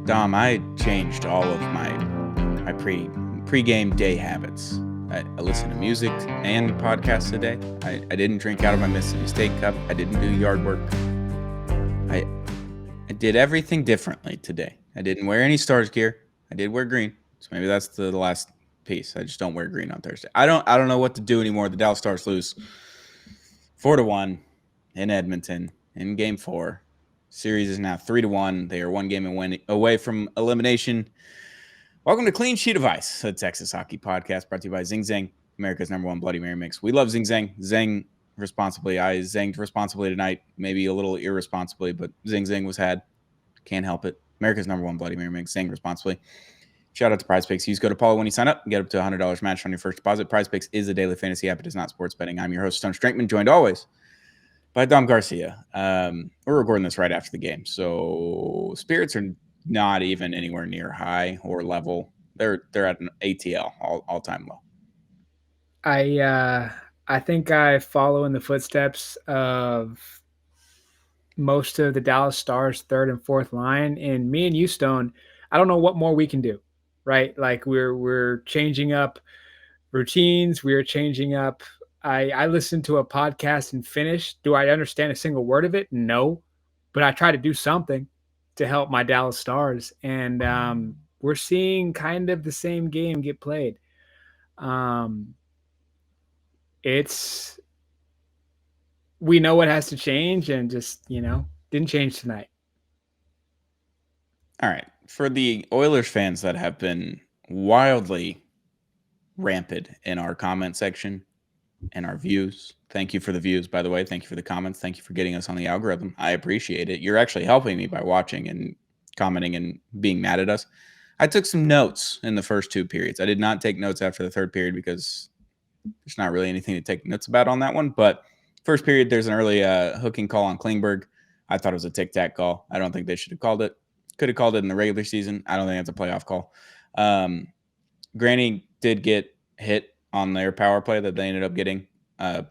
Dom, I changed all of my pregame day habits. I listen to music and podcasts today. I didn't drink out of my Mississippi State cup. I didn't do yard work. I did everything differently today. I didn't wear any Stars gear. I did wear green, so maybe that's the last piece. I just don't wear green on Thursday. I don't know what to do anymore. The Dallas Stars lose 4-1 in Edmonton in Game 4. Series is now 3-1. They are one game away from elimination. Welcome to Clean Sheet of Ice, a Texas hockey podcast brought to you by Zing Zang, America's #1 Bloody Mary mix. We love Zing Zang. Zang responsibly. I zanged responsibly tonight, maybe a little irresponsibly, but Zing Zang was had. Can't help it. America's #1 Bloody Mary mix. Zang responsibly. Shout out to Prize Picks. Use code Apollo when you sign up and get up to $100 match on your first deposit. Prize Picks is a daily fantasy app. It is not sports betting. I'm your host, Stone Strankman, joined always by Dom Garcia. We're recording this right after the game, so spirits are not even anywhere near high or level. They're at an ATL, all time low. I think I follow in the footsteps of most of the Dallas Stars third and fourth line, and me and you, Stone, I don't know what more we can do, right? Like we're changing up routines, we're changing up. I listened to a podcast and finished. Do I understand a single word of it? No, but I try to do something to help my Dallas Stars, and we're seeing kind of the same game get played. Um, it's we know what has to change and just, didn't change tonight. All right. For the Oilers fans that have been wildly rampant in our comment section and our views, thank you for the views, by the way. Thank you for the comments. Thank you for getting us on the algorithm. I appreciate it. You're actually helping me by watching and commenting and being mad at us. I took some notes in the first two periods. I did not take notes after the third period because there's not really anything to take notes about on that one. But first period, there's an early hooking call on Klingberg. I thought it was a tic-tac call. I don't think they should have called it. Could have called it in the regular season. I don't think it's a playoff call. Granny did get hit on their power play that they ended up getting. No.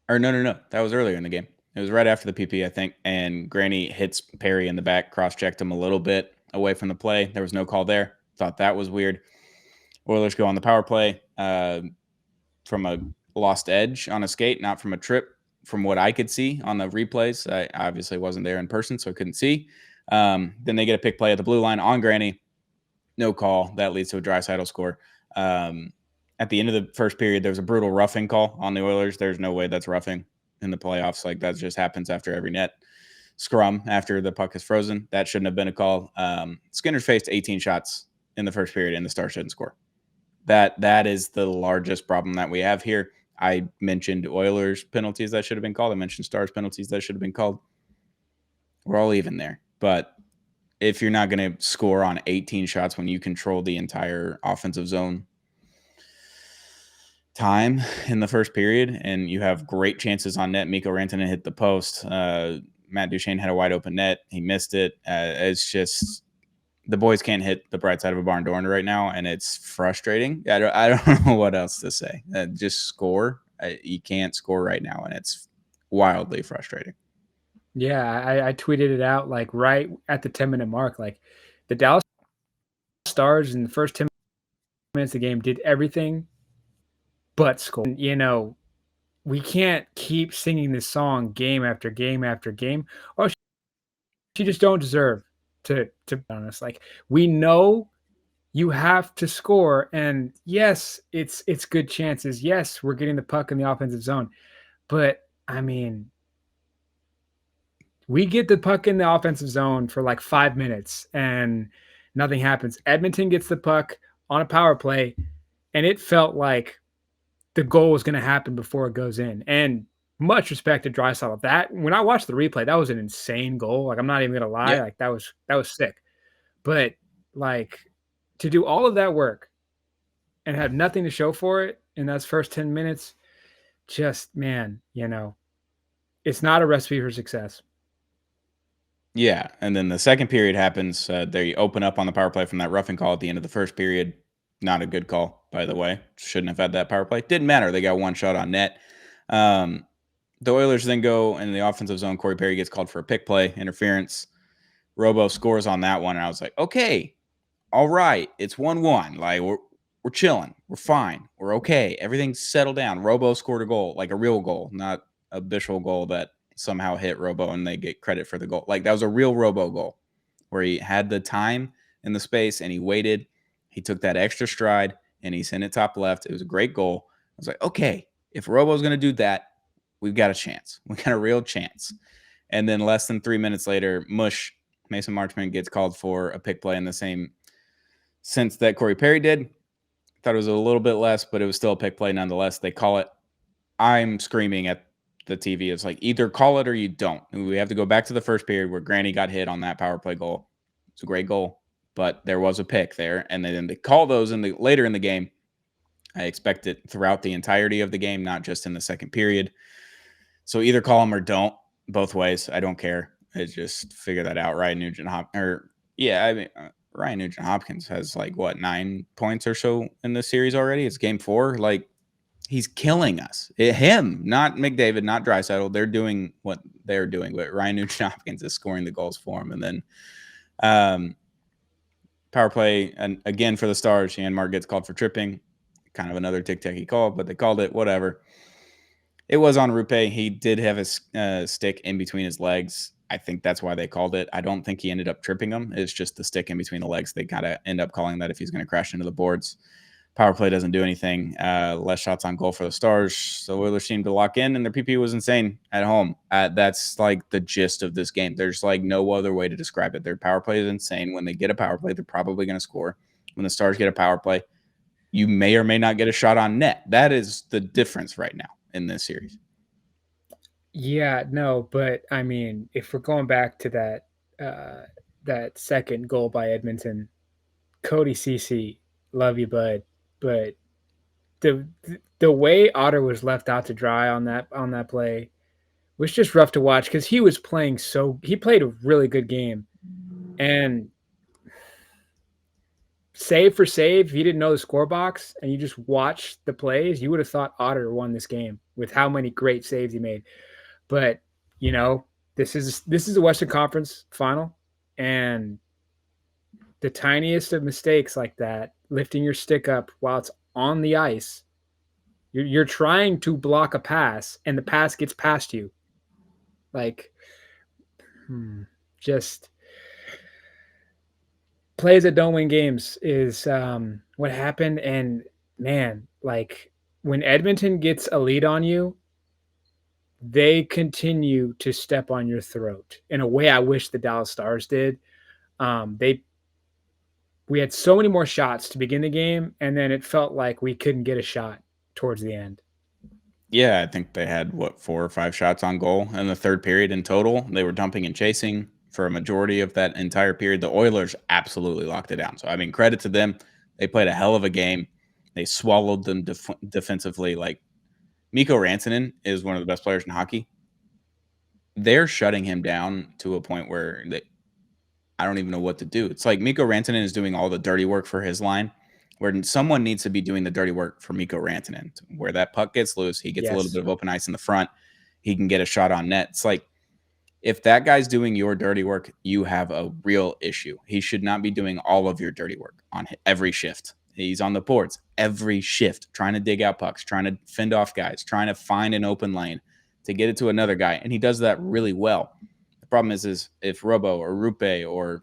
That was earlier in the game. It was right after the PP, I think. And Granny hits Perry in the back, cross-checked him a little bit away from the play. There was no call there. Thought that was weird. Oilers go on the power play from a lost edge on a skate, not from a trip, from what I could see on the replays. I obviously wasn't there in person, so I couldn't see. Then they get a pick play at the blue line on Granny. No call. That leads to a Draisaitl score. At the end of the first period, there was a brutal roughing call on the Oilers. There's no way that's roughing in the playoffs. Like, that just happens after every net scrum after the puck is frozen. That shouldn't have been a call. Skinner faced 18 shots in the first period, and the Stars shouldn't score. That is the largest problem that we have here. I mentioned Oilers penalties that should have been called. I mentioned Stars penalties that should have been called. We're all even there. But if you're not going to score on 18 shots when you control the entire offensive zone time in the first period and you have great chances on net, Mikko Rantanen hit the post. Matt Duchene had a wide open net. He missed it. It's just the boys can't hit the bright side of a barn door right now, and it's frustrating. I don't know what else to say. Just score. You can't score right now, and it's wildly frustrating. Yeah, I tweeted it out like right at the 10-minute mark. Like the Dallas Stars in the first 10 minutes of the game did everything but score. We can't keep singing this song game after game after game. Oh, she just don't deserve to be honest. Like, we know you have to score, and yes, it's good chances. Yes, we're getting the puck in the offensive zone, but I mean, we get the puck in the offensive zone for like 5 minutes and nothing happens. Edmonton gets the puck on a power play, and it felt like the goal was going to happen before it goes in. And much respect to Draisaitl. That, when I watched the replay, that was an insane goal. Like, I'm not even going to lie. Yeah. Like, that was sick. But like, to do all of that work and have nothing to show for it in those first 10 minutes, just, man, it's not a recipe for success. Yeah, and then the second period happens. They open up on the power play from that roughing call at the end of the first period. Not a good call, by the way. Shouldn't have had that power play. Didn't matter. They got one shot on net. The Oilers then go in the offensive zone. Corey Perry gets called for a pick play, interference. Robo scores on that one, and I was like, okay, all right, it's 1-1. Like we're chilling, we're fine, we're okay, everything's settled down. Robo scored a goal, like a real goal, not a Bishop goal that somehow hit Robo and they get credit for the goal. Like that was a real Robo goal where he had the time and the space and he waited. He took that extra stride and he sent it top left. It was a great goal. I was like, okay, if Robo's going to do that, we've got a chance. We got a real chance. And then less than 3 minutes later, Mason Marchment gets called for a pick play in the same sense that Corey Perry did. Thought it was a little bit less, but it was still a pick play nonetheless. They call it. I'm screaming at the TV. It's like either call it or you don't. We have to go back to the first period where Granny got hit on that power play goal. It's a great goal, but there was a pick there, and then they call those later in the game. I expect it throughout the entirety of the game, not just in the second period. So either call them or don't. Both ways, I don't care. I just figure that out. Ryan Nugent-Hopkins has like 9 points or so in this series already. It's game 4. Like he's killing us. Him, not McDavid, not Draisaitl. They're doing what they're doing, but Ryan Nugent-Hopkins is scoring the goals for him. And then power play, and again for the Stars, Janmark gets called for tripping. Kind of another tic-tac call, but they called it. Whatever. It was on Rupe. He did have a stick in between his legs. I think that's why they called it. I don't think he ended up tripping him. It's just the stick in between the legs. They kind of end up calling that if he's going to crash into the boards. Power play doesn't do anything. Less shots on goal for the Stars. So Oilers seemed to lock in, and their PP was insane at home. That's like the gist of this game. There's like no other way to describe it. Their power play is insane. When they get a power play, they're probably going to score. When the Stars get a power play, you may or may not get a shot on net. That is the difference right now in this series. Yeah, no, but I mean, if we're going back to that second goal by Edmonton, Cody Ceci, love you, bud, but the way Otter was left out to dry on that play was just rough to watch because he played a really good game, and save for save, if you didn't know the score box and you just watched the plays, you would have thought Otter won this game with how many great saves he made. But this is a Western Conference final, and the tiniest of mistakes like that, lifting your stick up while it's on the ice, you're trying to block a pass, and the pass gets past you. Like, just plays that don't win games is what happened. And man, like when Edmonton gets a lead on you, they continue to step on your throat in a way I wish the Dallas Stars did. We had so many more shots to begin the game, and then it felt like we couldn't get a shot towards the end. Yeah, I think they had 4 or 5 shots on goal in the third period in total. They were dumping and chasing for a majority of that entire period. The Oilers absolutely locked it down. So I mean, credit to them. They played a hell of a game. They swallowed them defensively. Like Mikko Rantanen is one of the best players in hockey. They're shutting him down to a point where I don't even know what to do. It's like Mikko Rantanen is doing all the dirty work for his line, where someone needs to be doing the dirty work for Mikko Rantanen. Where that puck gets loose, he gets a little bit of open ice in the front. He can get a shot on net. It's like, if that guy's doing your dirty work, you have a real issue. He should not be doing all of your dirty work on every shift. He's on the boards every shift, trying to dig out pucks, trying to fend off guys, trying to find an open lane to get it to another guy. And he does that really well. The problem is if Robo or Rupe or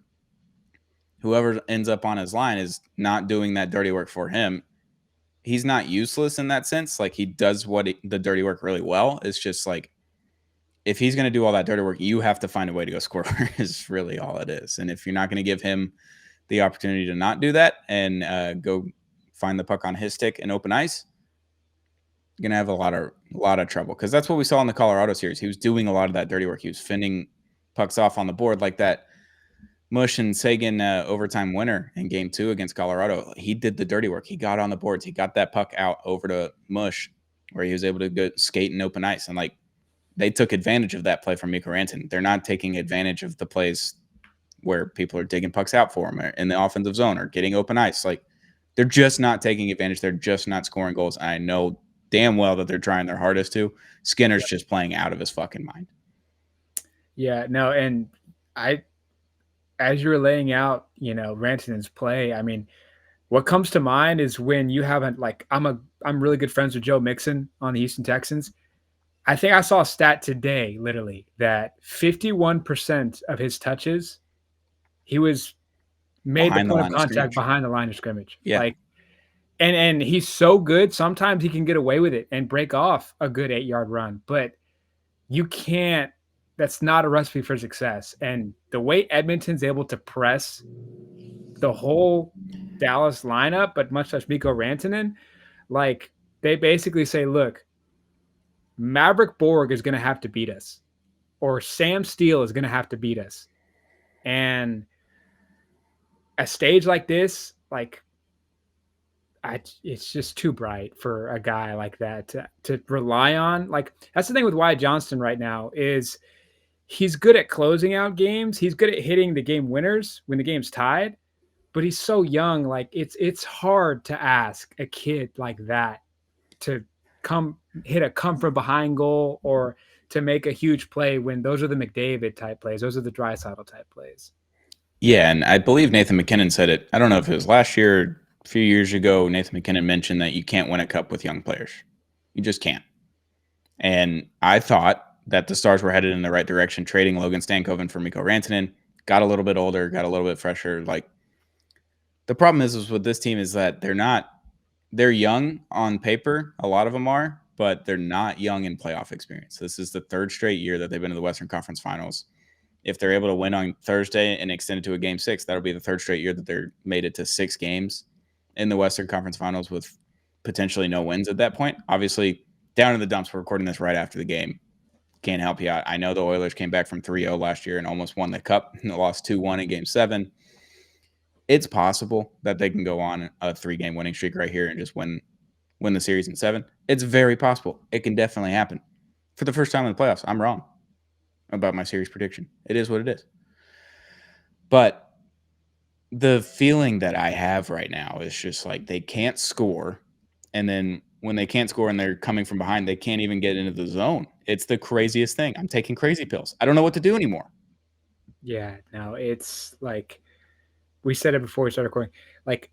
whoever ends up on his line is not doing that dirty work for him, he's not useless in that sense. Like he does the dirty work really well. It's just like, if he's going to do all that dirty work, you have to find a way to go score is really all it is. And if you're not going to give him the opportunity to not do that and go find the puck on his stick and open ice, you're going to have a lot of trouble. Because that's what we saw in the Colorado series. He was doing a lot of that dirty work. He was fending pucks off on the board, like that Mush and Sagan overtime winner in game 2 against Colorado. He did the dirty work. He got on the boards. He got that puck out over to Mush where he was able to go skate and open ice. And like, they took advantage of that play from Mikko Rantanen. They're not taking advantage of the plays where people are digging pucks out for him in the offensive zone or getting open ice. Like, they're just not taking advantage. They're just not scoring goals. And I know damn well that they're trying their hardest to. Skinner's just playing out of his fucking mind. Yeah, no, and as you're laying out, Rantanen's play, I mean, what comes to mind is when you haven't like I'm really good friends with Joe Mixon on the Houston Texans. I think I saw a stat today, literally, that 51% of his touches, he was made the behind the point of line of contact scrimmage. behind the line of scrimmage. Yeah. Like, and he's so good. Sometimes he can get away with it and break off a good 8-yard run, but you can't. That's not a recipe for success. And the way Edmonton's able to press the whole Dallas lineup, but much less Mikko Rantanen, like they basically say, look, Maverick Borg is going to have to beat us, or Sam Steele is going to have to beat us. And a stage like this, like, it's just too bright for a guy like that to rely on. Like, that's the thing with Wyatt Johnston right now is he's good at closing out games. He's good at hitting the game winners when the game's tied, but he's so young. Like, it's hard to ask a kid like that to come from behind goal or to make a huge play when those are the McDavid type plays. Those are the Draisaitl type plays. Yeah, and I believe Nathan McKinnon said it. I don't know if it was last year or a few years ago. Nathan McKinnon mentioned that you can't win a cup with young players. You just can't. And I thought that the Stars were headed in the right direction, trading Logan Stankoven for Mikko Rantanen. Got a little bit older, got a little bit fresher. Like, the problem is with this team is that they're young on paper. A lot of them are, but they're not young in playoff experience. This is the third straight year that they've been to the Western Conference Finals. If they're able to win on Thursday and extend it to a game 6, that'll be the third straight year that they're made it to 6 games in the Western Conference Finals with potentially no wins at that point. Obviously, down in the dumps, we're recording this right after the game. Can't help you out. I know the Oilers came back from 3-0 last year and almost won the cup and lost 2-1 in game 7. It's possible that they can go on a 3-game winning streak right here and just win the series in 7. It's very possible. It can definitely happen. For the first time in the playoffs, I'm wrong about my series prediction. It is what it is. But the feeling that I have right now is just like they can't score. And then when they can't score and they're coming from behind, they can't even get into the zone. It's the craziest thing. I'm taking crazy pills. I don't know what to do anymore. Yeah, no, it's like we said it before we started recording. Like,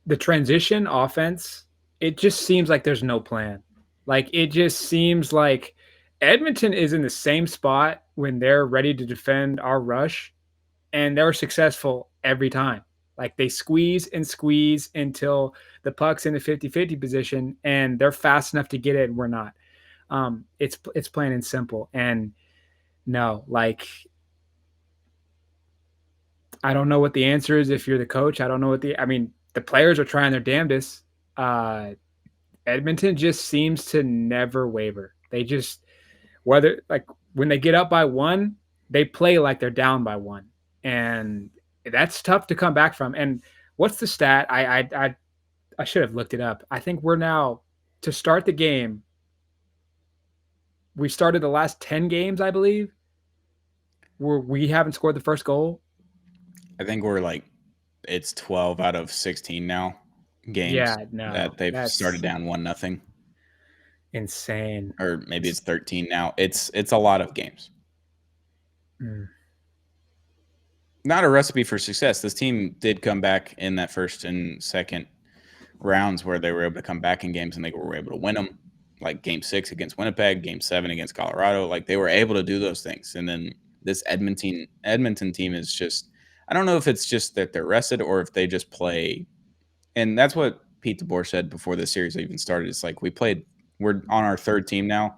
the transition offense, it just seems like there's no plan. Like, it just seems like Edmonton is in the same spot when they're ready to defend our rush, and they're successful every time. Like, they squeeze and squeeze until the puck's in the 50-50 position, and they're fast enough to get it, and we're not. It's plain and simple. And no, like, I don't know what the answer is if you're the coach. I don't know what I mean, the players are trying their damnedest. Edmonton just seems to never waver. They just, whether like when they get up by 1, they play like they're down by 1. And that's tough to come back from. And what's the stat? I should have looked it up. I think we're now, to start the game, we started the last 10 games, I believe, where we haven't scored the first goal. I think we're like, it's 12 out of 16 now games that they've started down 1-0. Insane. Or maybe it's 13 now. It's a lot of games. Not a recipe for success. This team did come back in that first and second rounds where they were able to come back in games and they were able to win them. Like game 6 against Winnipeg, game 7 against Colorado. Like, they were able to do those things. And then this Edmonton team is just, I don't know if it's just that they're rested or if they just play. And that's what Pete DeBoer said before the series even started. It's like we're on our third team now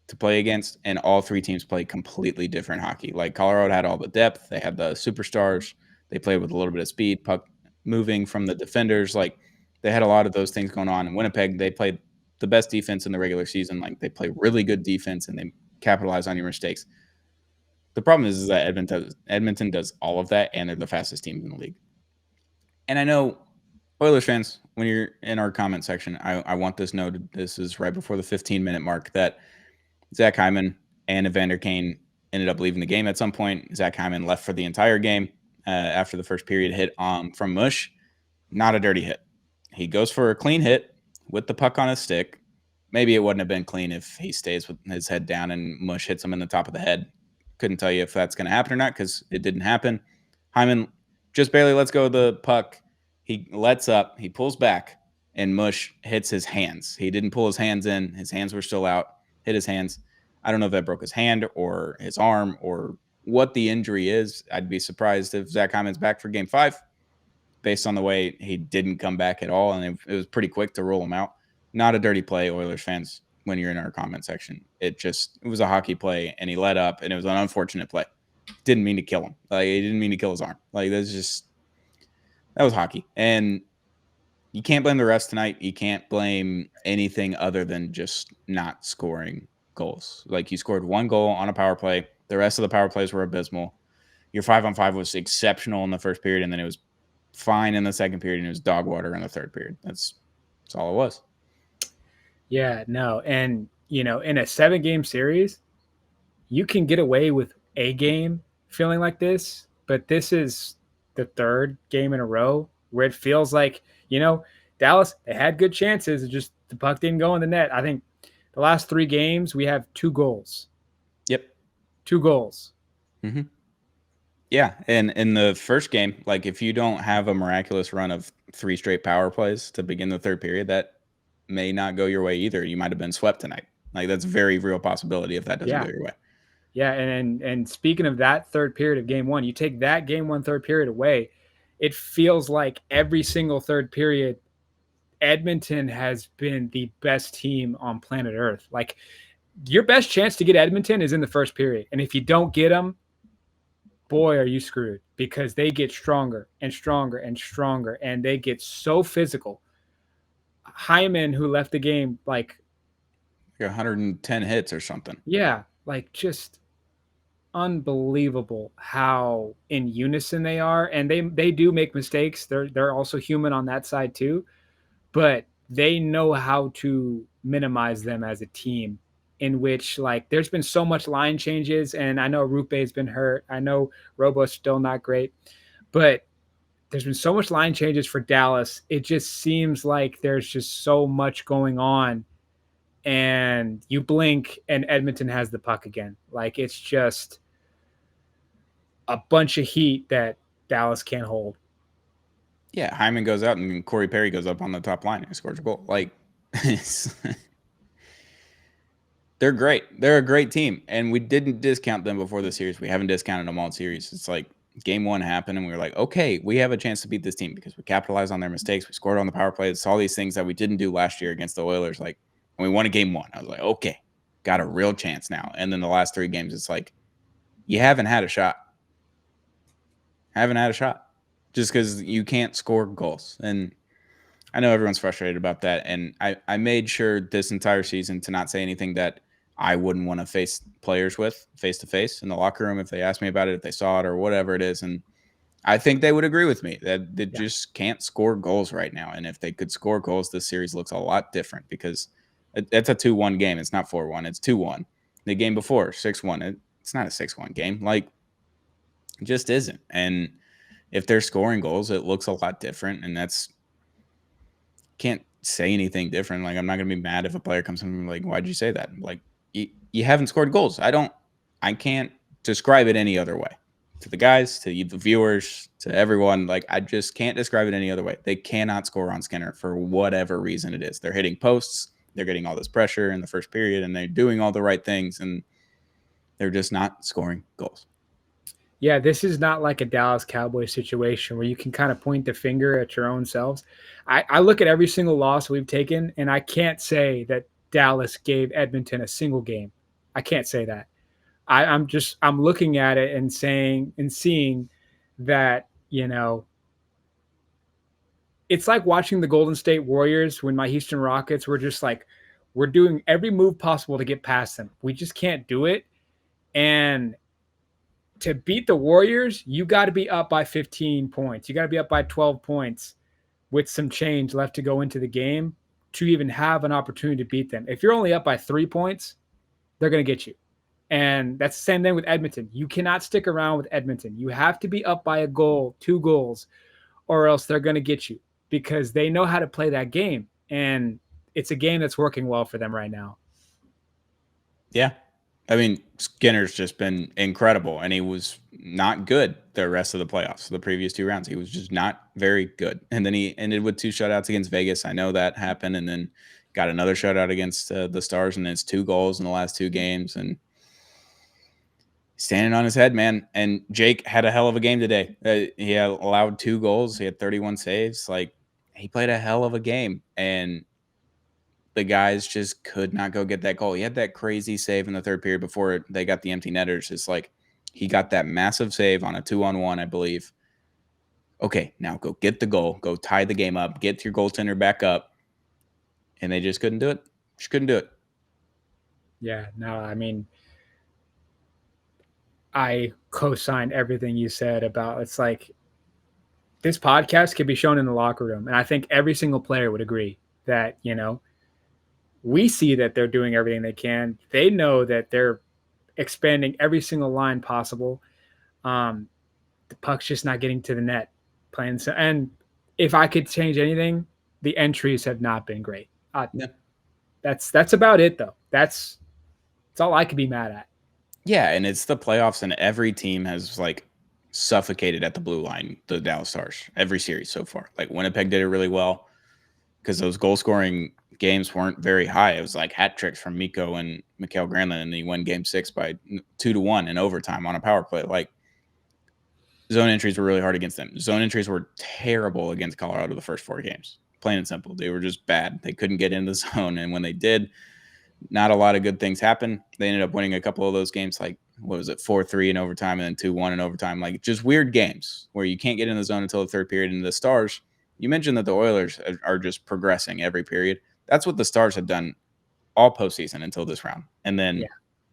to play against, and all 3 teams played completely different hockey. Like, Colorado had all the depth. They had the superstars. They played with a little bit of speed, puck moving from the defenders. Like, they had a lot of those things going on. In Winnipeg, they played the best defense in the regular season. Like, they play really good defense, and they capitalize on your mistakes. The problem is that Edmonton does all of that, and they're the fastest team in the league. And I know, Oilers fans, when you're in our comment section, I want this noted. This is right before the 15-minute mark that Zach Hyman and Evander Kane ended up leaving the game at some point. Zach Hyman left for the entire game after the first period hit from Mush. Not a dirty hit. He goes for a clean hit with the puck on his stick. Maybe it wouldn't have been clean if he stays with his head down and Mush hits him in the top of the head. Couldn't tell you if that's going to happen or not because it didn't happen. Hyman just barely lets go of the puck. He lets up. He pulls back, and Mush hits his hands. He didn't pull his hands in. His hands were still out. Hit his hands. I don't know if that broke his hand or his arm or what the injury is. I'd be surprised if Zach Hyman's back for Game 5 based on the way he didn't come back at all, and it was pretty quick to roll him out. Not a dirty play, Oilers fans, when you're in our comment section. It was a hockey play, and he let up, and it was an unfortunate play. Didn't mean to kill him. Like, he didn't mean to kill his arm. Like, that was hockey. And you can't blame the refs tonight. You can't blame anything other than just not scoring goals. Like, you scored one goal on a power play. The rest of the power plays were abysmal. Your 5-on-5 was exceptional in the first period, and then it was fine in the second period, and it was dog water in the third period. That's all it was. Yeah, no. And, in a 7-game series, you can get away with a game feeling like this, but this is the third game in a row where it feels like, Dallas, they had good chances. Just the puck didn't go in the net. I think the last 3 games, we have 2 goals. Yep. 2 goals. Mm-hmm. Yeah, and in the first game, like, if you don't have a miraculous run of 3 straight power plays to begin the third period, that may not go your way either. You might have been swept tonight. Like, that's a very real possibility if that doesn't go your way. Yeah, and speaking of that third period of Game 1, you take that Game 1 third period away, it feels like every single third period, Edmonton has been the best team on planet Earth. Like, your best chance to get Edmonton is in the first period. And if you don't get them, boy, are you screwed, because they get stronger and stronger and stronger, and they get so physical. Hyman, who left the game, like 110 hits or something. Yeah, like, just unbelievable how in unison they are. And they do make mistakes. They're also human on that side too, but they know how to minimize them as a team, in which, like, there's been so much line changes, and I know Rupe's been hurt. I know Robo's still not great, but there's been so much line changes for Dallas. It just seems like there's just so much going on, and you blink and Edmonton has the puck again. Like, it's just a bunch of heat that Dallas can't hold. Yeah, Hyman goes out and Corey Perry goes up on the top line and scores a goal. Like, they're great. They're a great team, and we didn't discount them before the series. We haven't discounted them all series. It's like Game 1 happened, and we were like, okay, we have a chance to beat this team because we capitalized on their mistakes. We scored on the power play. It's all these things that we didn't do last year against the Oilers. Like, when we won a Game 1, I was like, okay, got a real chance now. And then the last 3 games, it's like, you haven't had a shot. Haven't had a shot. Just because you can't score goals. And I know everyone's frustrated about that. And I made sure this entire season to not say anything that I wouldn't want to face players with face-to-face in the locker room if they asked me about it, if they saw it or whatever it is. And I think they would agree with me that they just can't score goals right now. And if they could score goals, this series looks a lot different, because it's a 2-1 game. It's not 4-1. It's 2-1. The game before, 6-1. It's not a 6-1 game. Like, it just isn't. And if they're scoring goals, it looks a lot different. And can't say anything different. Like, I'm not going to be mad if a player comes in and like, why'd you say that? Like, you haven't scored goals. I can't describe it any other way. To the guys, to the viewers, to everyone, like, I just can't describe it any other way. They cannot score on Skinner for whatever reason it is. They're hitting posts. They're getting all this pressure in the first period, and they're doing all the right things, and they're just not scoring goals. Yeah, this is not like a Dallas Cowboys situation where you can kind of point the finger at your own selves. I look at every single loss we've taken, and I can't say that Dallas gave Edmonton a single game. I can't say that. I'm looking at it and seeing that, it's like watching the Golden State Warriors when my Houston Rockets were just like, we're doing every move possible to get past them. We just can't do it. And to beat the Warriors, you got to be up by 15 points. You got to be up by 12 points with some change left to go into the game to even have an opportunity to beat them. If you're only up by 3 points, they're going to get you. And that's the same thing with Edmonton. You cannot stick around with Edmonton. You have to be up by a goal, 2 goals, or else they're going to get you, because they know how to play that game. And it's a game that's working well for them right now. Yeah. I mean, Skinner's just been incredible, and he was not good the rest of the playoffs. The previous 2 rounds, he was just not very good. And then he ended with 2 shutouts against Vegas. I know that happened, and then got another shutout against the Stars, and it's 2 goals in the last 2 games, and standing on his head, man. And Jake had a hell of a game today. He had allowed 2 goals. He had 31 saves. Like, he played a hell of a game, and the guys just could not go get that goal. He had that crazy save in the third period before they got the empty netters. It's like he got that massive save on a 2-on-1, I believe. Okay, now go get the goal. Go tie the game up. Get your goaltender back up. And they just couldn't do it. Just couldn't do it. Yeah, no, I mean, I co-sign everything you said about it's like this podcast could be shown in the locker room. And I think every single player would agree that, we see that they're doing everything they can. They know that they're expanding every single line possible. The puck's just not getting to the net. Playing so, and if I could change anything, the entries have not been great. Yeah. That's about it though. That's all I could be mad at. Yeah, and it's the playoffs, and every team has like suffocated at the blue line, the Dallas Stars, every series so far. Like Winnipeg did it really well because those goal scoring games weren't very high. It was like hat tricks from Mikko and Mikael Granlund, and they won game 6 by 2-1 in overtime on a power play. Like, zone entries were really hard against them. Zone entries were terrible against Colorado the first 4 games. Plain and simple. They were just bad. They couldn't get into the zone, and when they did, not a lot of good things happened. They ended up winning a couple of those games, like, what was it, 4-3 in overtime and then 2-1 in overtime. Like, just weird games where you can't get in the zone until the third period. And the Stars, you mentioned that the Oilers are just progressing every period. That's what the Stars have done all postseason until this round. And then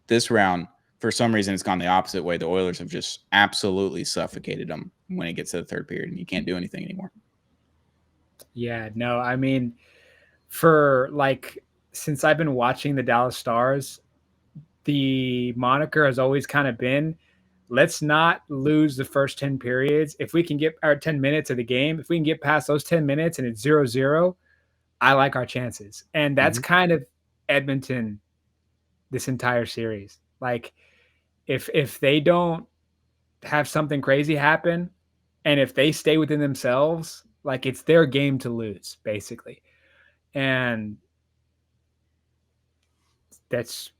this round, for some reason, it's gone the opposite way. The Oilers have just absolutely suffocated them when it gets to the third period, and you can't do anything anymore. Yeah, no, I mean, since I've been watching the Dallas Stars, the moniker has always kind of been, let's not lose the first 10 periods. If we can get our 10 minutes of the game, if we can get past those 10 minutes and it's 0-0, I like our chances. And that's kind of Edmonton this entire series. Like, if they don't have something crazy happen, and if they stay within themselves, like, it's their game to lose, basically. And that's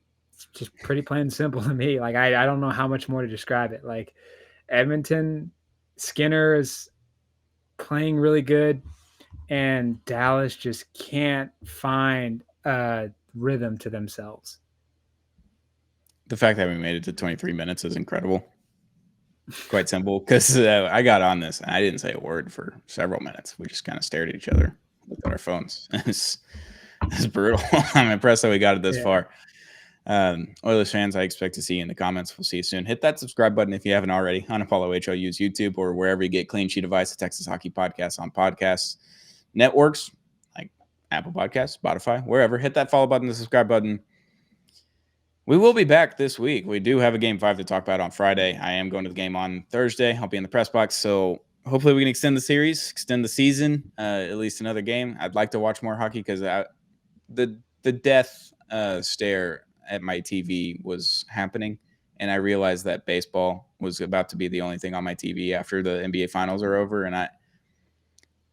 just pretty plain and simple to me. Like, I don't know how much more to describe it. Like, Edmonton, Skinner is playing really good, and Dallas just can't find a rhythm to themselves. The fact that we made it to 23 minutes is incredible. Quite simple, because I got on this and I didn't say a word for several minutes. We just kind of stared at each other, looked at our phones. It's brutal. I'm impressed that we got it this far. Oilers fans, I expect to see you in the comments. We'll see you soon. Hit that subscribe button if you haven't already. Unfollow HOU's YouTube or wherever you get Clean Sheet Advice, the Texas Hockey Podcast on podcasts networks like Apple Podcasts, Spotify, wherever. Hit that follow button, the subscribe button. We will be back this week. We do have a Game 5 to talk about on Friday. I am going to the game on Thursday. I'll be in the press box, so hopefully we can extend the series, extend the season, at least another game. I'd like to watch more hockey because the death stare at my TV was happening, and I realized that baseball was about to be the only thing on my TV after the NBA Finals are over, and I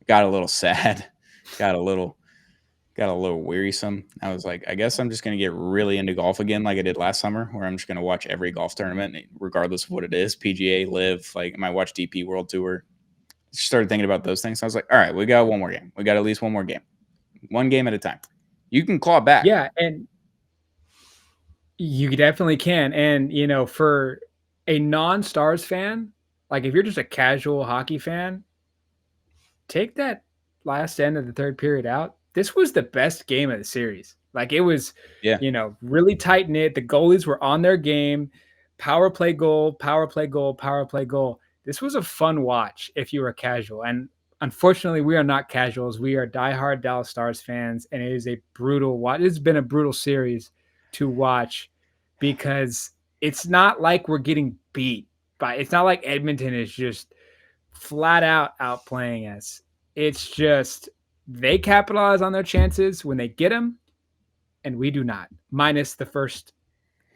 got a little sad, got a little wearisome. I was like, I guess I'm just going to get really into golf again like I did last summer, where I'm just going to watch every golf tournament, regardless of what it is, PGA, Live, like I might watch DP World Tour. Just started thinking about those things. I was like, all right, we got one more game. We got at least one more game. One game at a time. You can claw back. Yeah, and you definitely can. And, for a non-Stars fan, like if you're just a casual hockey fan, take that last end of the third period out. This was the best game of the series. Like, it was, really tight knit. The goalies were on their game. Power play goal, power play goal, power play goal. This was a fun watch if you were casual. And unfortunately, we are not casuals. We are diehard Dallas Stars fans, and it is a brutal watch. It's been a brutal series to watch because it's not like we're getting beat by. It's not like Edmonton is just flat out outplaying us. It's just they capitalize on their chances when they get them, and we do not. Minus the first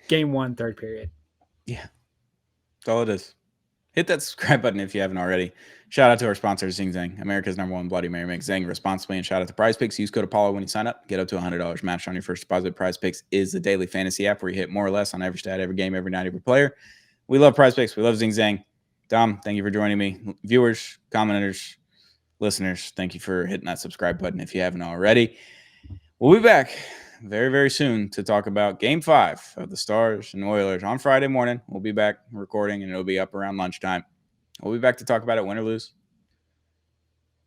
Game 1, third period. Yeah, that's all it is. Hit that subscribe button if you haven't already. Shout out to our sponsor, Zing Zang, America's #1 Bloody Mary. Make Zang responsibly. And shout out to Prize Picks. Use code Apollo when you sign up. Get up to $100 matched on your first deposit. Prize Picks is the daily fantasy app where you hit more or less on every stat, every game, every night, every player. We love Prize Picks. We love Zing Zang. Dom, thank you for joining me. Viewers, commenters, listeners, thank you for hitting that subscribe button if you haven't already. We'll be back very, very soon to talk about Game 5 of the Stars and Oilers on Friday morning. We'll be back recording, and it'll be up around lunchtime. We'll be back to talk about it, win or lose.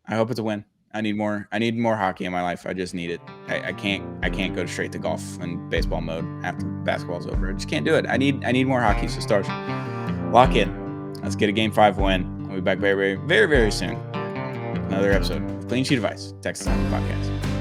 I hope it's a win. I need more hockey in my life. I just need it. I can't go straight to golf and baseball mode after basketball's over. I just can't do it. I need more hockey. So Stars, lock in. Let's get a Game 5 win. We'll be back very, very, very, very soon. Another episode of Clean Sheet of Ice, Texas Hockey Podcast.